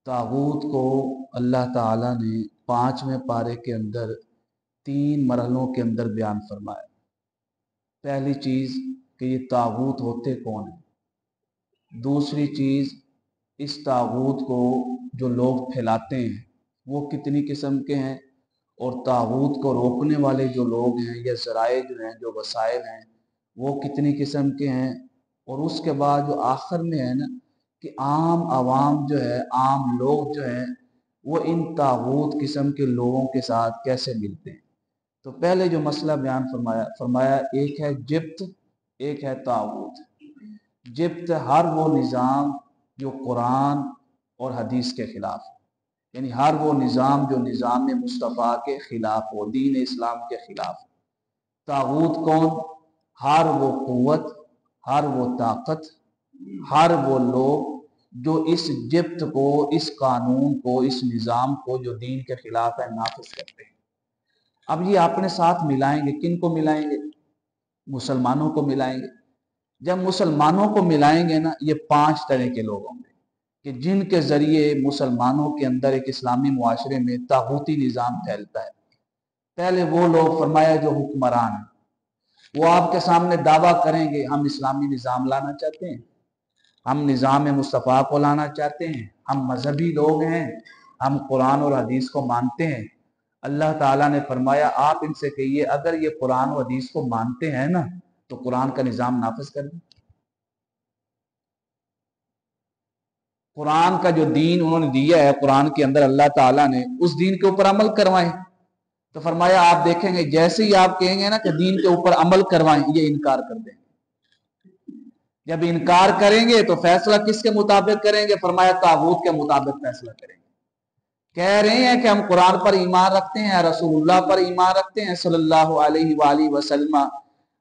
तागूत को अल्लाह ताला ने 5वें पारे के अंदर 3 मरहलों के अंदर बयान फरमाया। पहली चीज़ कि ये तागूत होते कौन हैं। दूसरी चीज़, इस तागूत को जो लोग फैलाते हैं वो कितनी किस्म के हैं, और तागूत को रोकने वाले जो लोग हैं या ज़राए जो हैं, जो वसाइल हैं, वो कितनी किस्म के हैं। और उसके बाद जो आखिर में है ना कि आम आवाम जो है, आम लोग जो हैं, वो इन तागूत किस्म के लोगों के साथ कैसे मिलते हैं। तो पहले जो मसला बयान फरमाया एक है जिब्त, एक है तागूत। जिब्त हर वो निज़ाम जो कुरान और हदीस के ख़िलाफ़, यानी हर वो निज़ाम जो निज़ाम मुस्तफ़ा के ख़िलाफ़ हो, दीन इस्लाम के ख़िलाफ़। तागूत कौन? हर वो क़ुव्वत, हर वो ताकत, हर वो लोग जो इस जिब्त को, इस कानून को, इस निज़ाम को जो दीन के ख़िलाफ़ है नाफिज करते हैं। अब ये अपने साथ मिलाएंगे, किन को मिलाएंगे? मुसलमानों को मिलाएंगे। जब मुसलमानों को मिलाएंगे ना, ये 5 तरह के लोग होंगे कि जिनके ज़रिए मुसलमानों के अंदर एक इस्लामी मुआशरे में तागूती निज़ाम फैलता है। पहले वो लोग फरमाया जो हुक्मरान हैं, वो आपके सामने दावा करेंगे हम इस्लामी निज़ाम लाना चाहते हैं, हम निज़ाम मुस्तफ़ा को लाना चाहते हैं, हम मजहबी लोग हैं, हम कुरान और हदीस को मानते हैं। अल्लाह ताला ने फरमाया आप इनसे कहिए अगर ये कुरान और हदीस को मानते हैं ना तो कुरान का निज़ाम नाफिज कर दें। कुरान का जो दीन उन्होंने दिया है, कुरान के अंदर अल्लाह ताला ने, उस दीन के ऊपर अमल करवाएं। तो फरमाया आप देखेंगे जैसे ही आप कहेंगे ना कि दीन के ऊपर अमल करवाएं, ये इनकार कर देंगे। जब इनकार करेंगे तो फैसला किसके मुताबिक करेंगे? फरमाया तागूत के मुताबिक फैसला करेंगे। कह रहे हैं कि हम कुरान पर ईमान रखते हैं, रसूलुल्लाह पर ईमान रखते हैं सल्लल्लाहु अलैहि वसल्लम,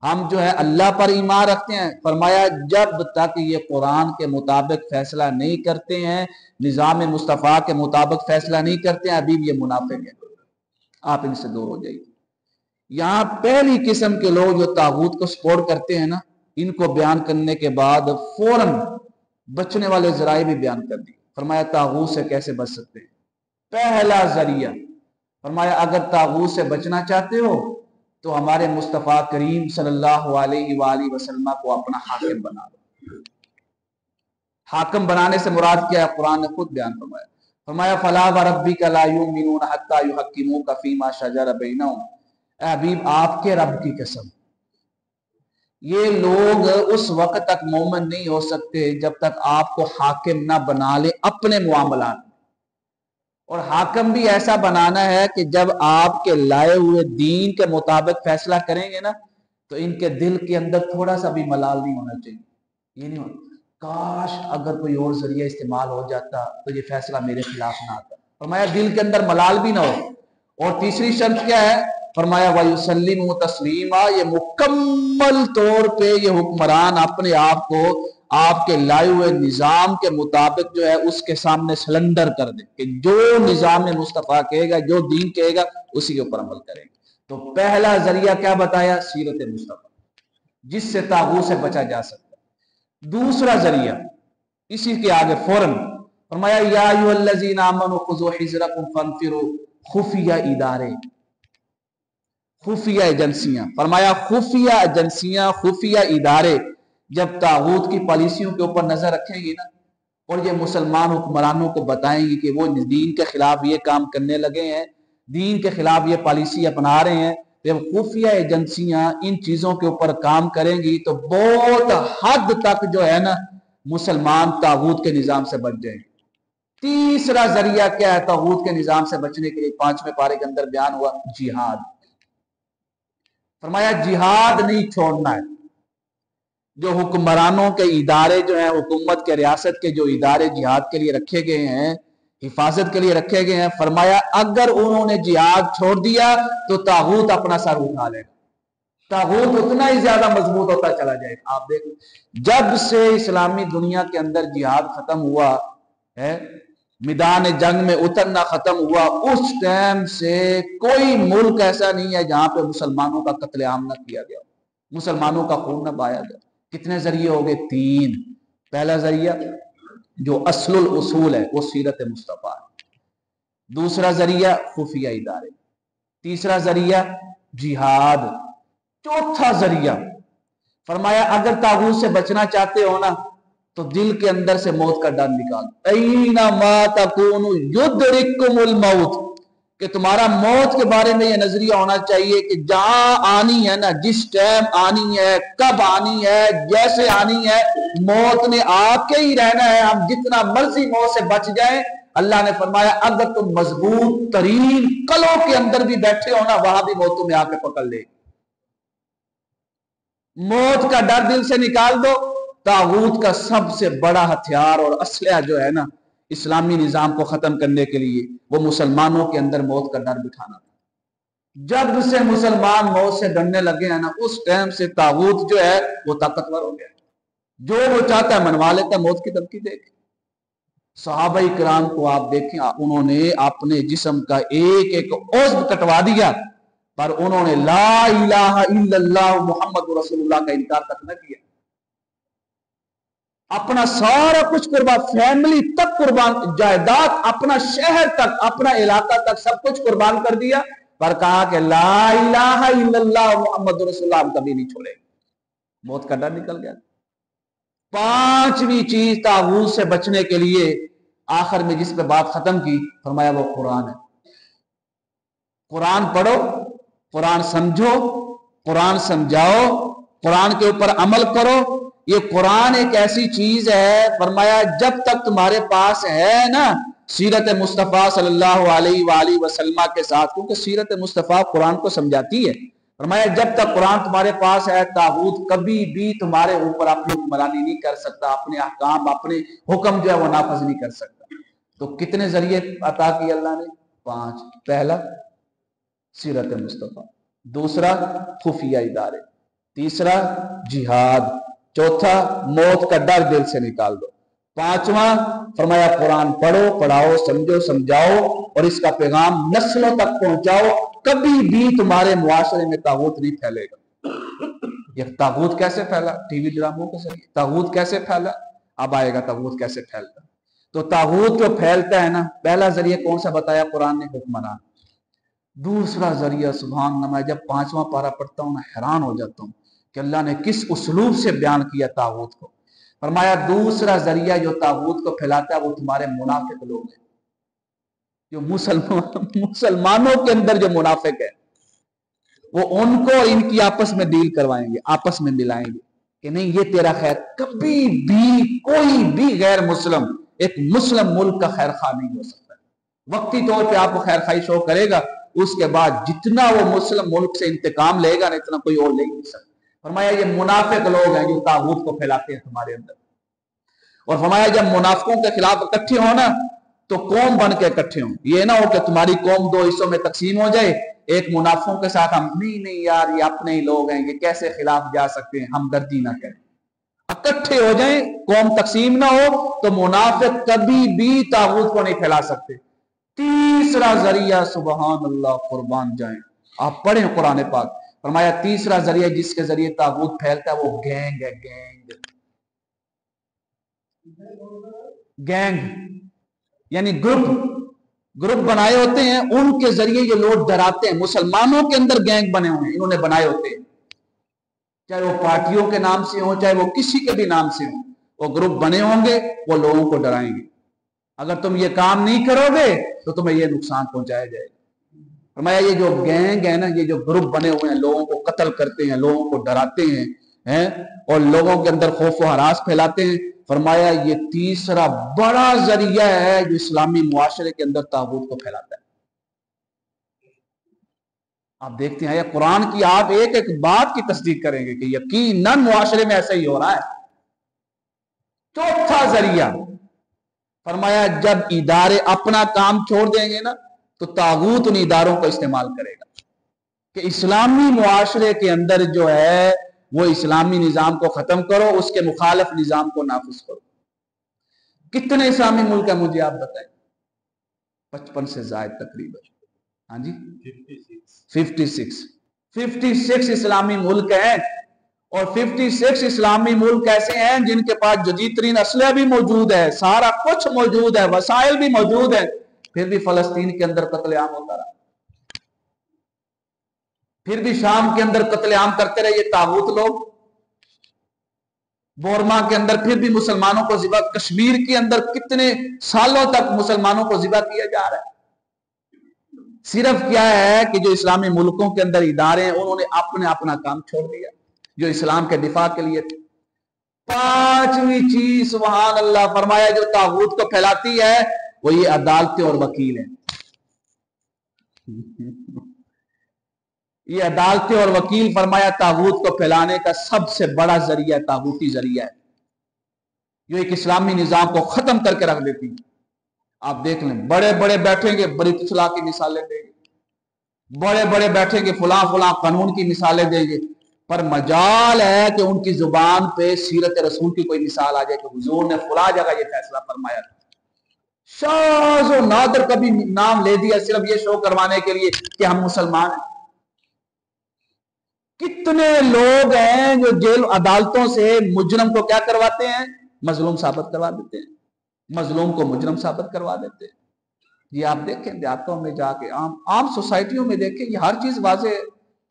हम जो है अल्लाह पर ईमान रखते हैं। फरमाया जब तक ये कुरान के मुताबिक फैसला नहीं करते हैं, निज़ाम मुस्तफ़ा के मुताबिक फैसला नहीं करते हैं, अभी भी ये मुनाफिक है, आप इनसे दूर हो जाइए। यहाँ पहली किस्म के लोग जो तागूत को सपोर्ट करते हैं ना, इनको बयान करने के बाद फौरन बचने वाले जराए भी बयान कर दिए। फरमाया तागूत से कैसे बच सकते हैं। पहला जरिया फरमाया अगर तागूत से बचना चाहते हो तो हमारे मुस्तफ़ा करीम सल्लल्लाहु अलैहि वसल्लम को अपना हाकिम बना लो। हाकिम बनाने से मुराद क्या है? कुरान ने खुद बयान फरमाया। फरमाया फला व रब्बिका ला युमिनूना हत्ता युहक्किमूका फीमा शजर बैनहुम, ए हबीब आपके रब की कसम, ये लोग उस वक्त तक मोमिन नहीं हो सकते जब तक आपको हाकिम ना बना ले अपने मुआमलात में। और हाकिम भी ऐसा बनाना है कि जब आपके लाए हुए दीन के मुताबिक फैसला करेंगे ना तो इनके दिल के अंदर थोड़ा सा भी मलाल नहीं होना चाहिए। ये नहीं होना काश अगर कोई और जरिया इस्तेमाल हो जाता तो ये फैसला मेरे खिलाफ ना आता। फरमाया दिल के अंदर मलाल भी ना हो। और तीसरी शर्त क्या है? फरमाया वयुसल्लिमु तस्लीमा, ये मुकम्मल तौर पे ये हुक्मरान अपने आप को आपके लाए हुए निज़ाम के मुताबिक जो है उसके सामने सलेंडर कर दे कि जो निज़ाम मुस्तफ़ा कहेगा, जो दीन कहेगा उसी के ऊपर अमल करेंगे। तो पहला जरिया क्या बताया? सीरत मुस्तफ़ा, जिससे तागूत से बचा जा सकता है। दूसरा जरिया इसी के आगे फौरन फरमाया या अय्युहल्लज़ीना आमनू खुज़ू हिज़्रकुम फंफिरू, खुफिया इदारे, खुफिया एजेंसियां। फरमाया खुफिया एजेंसियां, खुफिया इदारे जब तागूत की पॉलिसियों के ऊपर नजर रखेंगी ना और ये मुसलमान हुक्मरानों को बताएंगी कि वो दीन के खिलाफ ये काम करने लगे हैं, दीन के खिलाफ ये पॉलिसी अपना रहे हैं, जब खुफिया एजेंसियां इन चीजों के ऊपर काम करेंगी तो बहुत हद तक जो है ना मुसलमान तागूत के निजाम से बच जाएंगे। तीसरा जरिया क्या है तागूत के निजाम से बचने के लिए? 5वें पारे के अंदर बयान हुआ जिहाद। फरमाया जिहाद नहीं छोड़ना है। जो हुक्मरानों के इदारे जो हैं, हुकूमत के रियासत के जो इदारे जिहाद के लिए रखे गए हैं, हिफाजत के लिए रखे गए हैं, फरमाया अगर उन्होंने जिहाद छोड़ दिया तो तागूत अपना सर उठा लेगा। तागूत उतना ही ज्यादा मजबूत होता चला जाएगा। आप देखो जब से इस्लामी दुनिया के अंदर जिहाद खत्म हुआ है, मैदान जंग में उतरना खत्म हुआ, उस टाइम से कोई मुल्क ऐसा नहीं है जहां पे मुसलमानों का कत्लेआम न किया गया, मुसलमानों का खून न बहाया गया। कितने जरिए हो गए? 3। पहला जरिया जो असलुल उसूल है वो सीरत मुस्तफ़ा है। दूसरा जरिया खुफिया इदारे, तीसरा जरिया जिहाद, चौथा जरिया फरमाया अगर तागूत से बचना चाहते हो ना तो दिल के अंदर से मौत का डर निकाल, ऐना मा तकूनु युद्रिकुमुल मौत, कि तुम्हारा मौत के बारे में यह नजरिया होना चाहिए कि जहां आनी है ना, जिस टाइम आनी है, कब आनी है, जैसे आनी है, मौत ने आके ही रहना है, हम जितना मर्जी मौत से बच जाए। अल्लाह ने फरमाया अगर तुम मजबूत तरीन कलों के अंदर भी बैठे हो ना, वहां भी मौत तुम्हें आके पकड़ ले। मौत का डर दिल से निकाल दो। तागूत का सबसे बड़ा हथियार और असलहा जो है ना इस्लामी निजाम को खत्म करने के लिए, वो मुसलमानों के अंदर मौत का डर बिठाना था। जब से मुसलमान मौत से डरने लगे हैं ना, उस टाइम से तागूत जो है वो ताकतवर हो गया, जो वो चाहता है मनवा लेता, मौत की धमकी देके। सहाबा इकराम को आप देखें, उन्होंने अपने जिस्म का एक एक उज़्व कटवा दिया, पर उन्होंने ला इलाहा इल्लल्लाह मुहम्मद रसूलुल्लाह का इनकार तक न किया। अपना सारा कुछ कुर्बान, फैमिली तक कुर्बान, जायदाद, अपना शहर तक, अपना इलाका तक, सब कुछ कुर्बान कर दिया, पर कहा कि ला इलाहा इल्लल्लाह मुहम्मद रसूलुल्लाह हम कभी नहीं छोड़े। मौत का डर निकल गया। पांचवी चीज तागूत से बचने के लिए आखिर में जिस पे बात खत्म की, फरमाया वो कुरान है। कुरान पढ़ो, कुरान समझो, कुरान समझाओ, कुरान के ऊपर अमल करो। ये कुरान एक ऐसी चीज है, फरमाया जब तक तुम्हारे पास है ना सीरत मुस्तफ़ा सल्लल्लाहु अलैहि वसल्लम के साथ, क्योंकि सीरत मुस्तफ़ा कुरान को समझाती है, फरमाया जब तक कुरान तुम्हारे पास है, तागूत कभी भी तुम्हारे ऊपर अपनी हुक्मरानी नहीं कर सकता, अपने अहकाम, अपने हुक्म जो है वो नाफज नहीं कर सकता। तो कितने जरिए अता किए अल्लाह ने? 5। पहला सीरत मुस्तफ़ा, दूसरा खुफिया इदारे, तीसरा जिहाद, चौथा मौत का डर दिल से निकाल दो, पांचवा फरमाया कुरान पढ़ो, पढ़ाओ, समझो, समझाओ और इसका पैगाम नस्लों तक पहुंचाओ। कभी भी तुम्हारे मुआशरे में तागूत नहीं फैलेगा। ये तागूत कैसे फैला? टीवी ड्रामों के जरिए। तागूत कैसे फैला? अब आएगा तागूत कैसे फैलता। तो तागूत जो फैलता है ना, पहला जरिया कौन सा बताया कुरान ने? हुक्मरान। दूसरा जरिया सुभान अल्लाह, मैं जब 5वां पारा पढ़ता हूँ ना हैरान हो जाता हूँ कि अल्लाह ने किस उस्लूब से बयान किया तागूत को। फरमाया दूसरा जरिया जो तागूत को फैलाता है वो तुम्हारे मुनाफिक लोग हैं, जो मुसलमानों के अंदर जो मुनाफिक है, वो उनको इनकी आपस में डील करवाएंगे, आपस में मिलाएंगे कि नहीं ये तेरा खैर। कभी भी कोई भी गैर मुस्लिम एक मुस्लिम मुल्क का खैर खा नहीं हो सकता। वक्ती तौर पे आपको खैर खाई शो करेगा, उसके बाद जितना वो मुस्लिम मुल्क से इंतकाम लेगा ना, इतना कोई और ले नहीं सकता। फरमाया ये मुनाफिक लोग हैं जो तागूत को फैलाते हैं तुम्हारे अंदर। और फरमाया जब मुनाफिकों के खिलाफ इकट्ठे हो ना तो कौम बन के इकट्ठे हो, ये ना हो कि तुम्हारी कौम 2 हिस्सों में तकसीम हो जाए। एक मुनाफिकों के साथ हम नहीं यार ये अपने ही लोग हैं, ये कैसे खिलाफ जा सकते हैं, हमदर्दी ना करें, इकट्ठे हो जाए, कौम तकसीम ना हो। तो मुनाफिक कभी भी तागूत को नहीं फैला सकते। तीसरा जरिया सुबहान अल्लाह, कुर्बान जाए, आप पढ़ें कुरान पाक, फरमाया तीसरा जरिया जिसके जरिए तागूत फैलता है वो गैंग है। गैंग यानी ग्रुप बनाए होते हैं, उनके जरिए ये लोग डराते हैं। मुसलमानों के अंदर गैंग बने हुए हैं, इन्होंने बनाए होते हैं, चाहे वो पार्टियों के नाम से हो, चाहे वो किसी के भी नाम से हो, वो ग्रुप बने होंगे, वो लोगों को डराएंगे। अगर तुम ये काम नहीं करोगे तो तुम्हें ये नुकसान पहुंचाया जाएगा। फरमाया ये जो गैंग है ना, ये जो ग्रुप बने हुए हैं, लोगों को कत्ल करते हैं, लोगों को डराते हैं और लोगों के अंदर खौफ व हरास फैलाते हैं। फरमाया ये तीसरा बड़ा जरिया है जो इस्लामी मुआशरे के अंदर तागूत को फैलाता है। आप देखते हैं कुरान की, आप एक एक बात की तस्दीक करेंगे कि यकीनन मुआशरे में ऐसा ही हो रहा है। चौथा जरिया फरमाया जब इदारे अपना काम छोड़ देंगे ना तो तागूत उन इदारों को इस्तेमाल करेगा कि इस्लामी मुआशरे के अंदर जो है वो इस्लामी निजाम को खत्म करो, उसके मुखालिफ निजाम को नाफिज करो। कितने इस्लामी मुल्क है मुझे आप बताएं? 55 से ज्यादा तकरीबन। हाँ जी 56 इस्लामी मुल्क हैं और 56 इस्लामी मुल्क ऐसे हैं जिनके पास जदीद तरीन असलहा भी मौजूद है, सारा कुछ मौजूद है, वसाइल भी मौजूद है, फिर भी फलस्तीन के अंदर कत्लेआम होता रहा, फिर भी शाम के अंदर कत्लेआम करते रहे ये तागूत लोग, बोरमा के अंदर फिर भी मुसलमानों को ज़िबा, कश्मीर के अंदर कितने सालों तक मुसलमानों को ज़िबा किया जा रहा है। सिर्फ क्या है कि जो इस्लामी मुल्कों के अंदर इदारे हैं उन्होंने अपने अपना काम छोड़ दिया जो इस्लाम के दिफा के लिए थे। पांचवी चीज सुभान अल्लाह फरमाया जो तागूत को फैलाती है वो ये अदालतें और वकील हैं। ये अदालतें और वकील फरमाया तागूत को फैलाने का सबसे बड़ा जरिया तागूती जरिया है, जो एक इस्लामी निजाम को खत्म करके रख देती है। आप देख लें, बड़े बड़े बैठेंगे बरीत सलाह की मिसालें देंगे, बड़े बड़े बैठेंगे फुला फुला कानून की मिसालें देंगे, पर मजाल है कि उनकी जुबान पे सीरत रसूल की कोई मिसाल आ जाए कि हुजूर ने फुला जगह ये फैसला फरमाया था। शाज़ और नादर कभी नाम ले दिया सिर्फ ये शो करवाने के लिए कि हम मुसलमान हैं। कितने लोग हैं जो जेल अदालतों से मुजरम को क्या करवाते हैं, मजलूम साबित करवा देते हैं, मजलूम को मुजरम साबित करवा देते हैं। ये आप देखें देहातों में जाके, आम सोसाइटियों में देखें, ये हर चीज वाजे।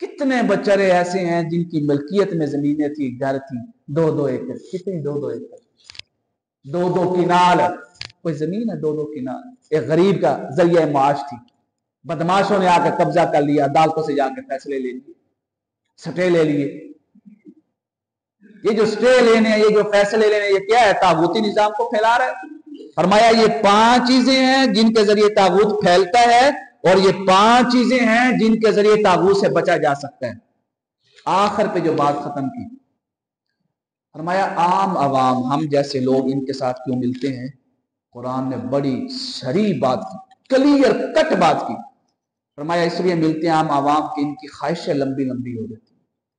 कितने बच्चे ऐसे हैं जिनकी मलकियत में जमीनें थी, घर थी, 2-2 एकड़, कितनी 2-2 एकड़, 2-2 किनाल, कोई जमीन है 2-2 किनाल। एक गरीब का जरिया माश थी, बदमाशों ने आकर कब्जा कर लिया, अदालतों से जाकर फैसले ले लिए, स्टे ले लिए। ये जो स्टे लेने, ये जो फैसले लेने, ये क्या है, तागूती निजाम को फैला रहा है। फरमाया ये 5 चीजें हैं जिनके जरिए तागूत फैलता है और ये 5 चीजें हैं जिनके जरिए तागूत से बचा जा सकता है। आखिर पे जो बात खत्म की, फरमाया आम आवाम हम जैसे लोग इनके साथ क्यों मिलते हैं। कुरान ने बड़ी शरीफ बात की, क्लियर कट बात की। फरमाया इसलिए मिलते हैं आम आवाम की इनकी ख्वाहिशें लंबी लंबी हो जाती,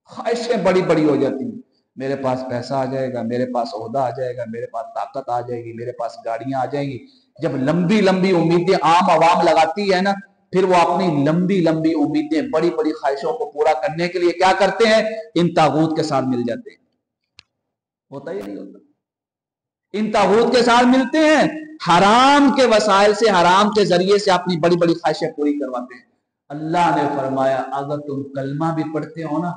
ख्वाहिशें बड़ी बड़ी हो जाती हैं। मेरे पास पैसा आ जाएगा, मेरे पास ओहदा आ जाएगा, मेरे पास ताकत आ जाएगी, मेरे पास गाड़ियां आ जाएंगी। जब लंबी लंबी उम्मीदें आम आवाम लगाती है ना, फिर वो अपनी लंबी लंबी उम्मीदें, बड़ी बड़ी ख्वाहिशों को पूरा करने के लिए क्या करते हैं, इन तागूत के साथ मिल जाते हैं। होता ही नहीं होता, इन तागूत के साथ मिलते हैं, हराम के वसाइल से, हराम के जरिए से अपनी बड़ी बड़ी ख्वाहिशें पूरी करवाते हैं। अल्लाह ने फरमाया अगर तुम कलमा भी पढ़ते हो ना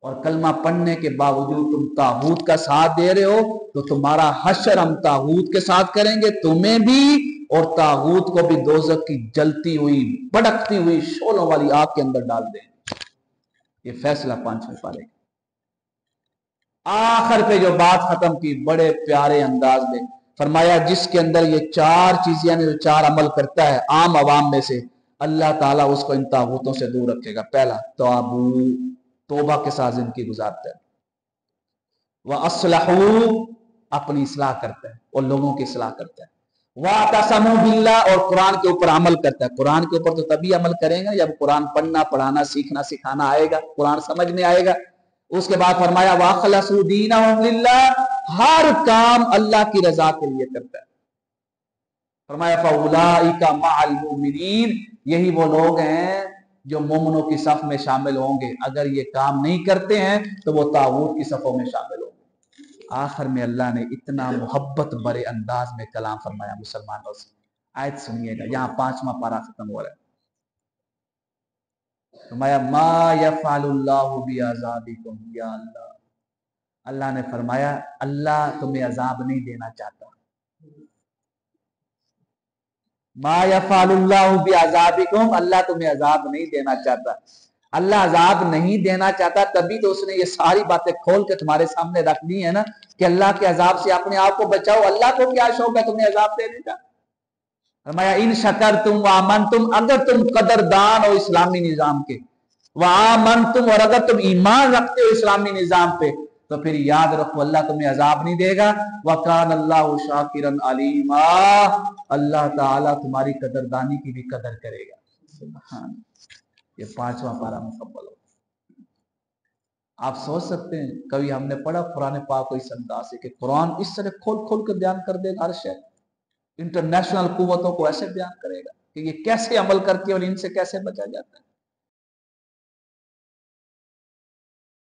और कलमा पढ़ने के बावजूद तुम तागूत का साथ दे रहे हो तो तुम्हारा हश्र हम तागूत के साथ करेंगे, तुम्हें भी और तागूत को भी दोज़ख की जलती हुई भड़कती हुई शोलों वाली आग के अंदर डाल दें। ये फैसला 5वें पारे। आखिर पे जो बात खत्म की बड़े प्यारे अंदाज में फरमाया जिसके अंदर ये 4 चीजें जो 4 अमल करता है आम आवाम में से, अल्लाह ताला उसको इन तागूतों से दूर रखेगा। पहला तौबा के साथ जिंदगी गुजारता है, वह अस्लहू अपनी इस्लाह करता है और लोगों की इस्लाह करता है, वह तसमू बिल्लाह और कुरान के ऊपर अमल करता है। कुरान के ऊपर तो तभी अमल करेगा जब कुरान पढ़ना पढ़ाना सीखना सिखाना आएगा, कुरान समझ में आएगा। उसके बाद फरमाया वाखलसू दीनहुम लिल्लाह, हर काम अल्लाह की रजा के लिए करता है। फरमाया फउलाइका मअल मुमिनीन, यही वो लोग हैं जो मोमिनों की सफ में शामिल होंगे। अगर ये काम नहीं करते हैं तो वो तागूत की सफों में शामिल होंगे। आखिर में अल्लाह ने इतना मोहब्बत भरे अंदाज में कलाम फरमाया मुसलमानों से। आयत सुनिएगा, यहाँ 5वां पारा खत्म हो रहा है। फरमाया मा यफ़अलुल्लाहु बिअज़ाबिकुम या अल्लाह, अल्लाह ने फरमाया अल्लाह तुम्हें अजाब नहीं देना चाहता। मा यफ़अलुल्लाहु बिअज़ाबिकुम, अल्लाह तुम्हें अजाब नहीं देना चाहता। अल्लाह अजाब नहीं देना चाहता तभी तो उसने ये सारी बातें खोल के तुम्हारे सामने रख दी है ना कि अल्लाह के अजाब से अपने आप को बचाओ। अल्लाह को क्या शौक है तुम्हें अजाब देने का। फरमाया इन शकरतुम व आमनतुम, अगर तुम कदरदान हो इस्लामी निजाम के, व आमनतुम और अगर तुम ईमान रखते हो इस्लामी निजाम पे, तो फिर याद रखो अल्लाह तुम्हें अजाब नहीं देगा। वकान अल्लाहु शाकिरन अलीमा, अल्लाह ताला तुम्हारी कदरदानी की भी कदर करेगा। सुभान, ये 5वां पारा मुकम्मल हो। आप सोच सकते हैं कभी हमने पढ़ा कुरान पाक को इस अंदाज से कि कुरान इस तरह खोल खोल कर बयान कर देगा, हर शय इंटरनेशनल कुव्वतों को ऐसे बयान करेगा कि ये कैसे अमल करती है और इनसे कैसे बचा जाता है।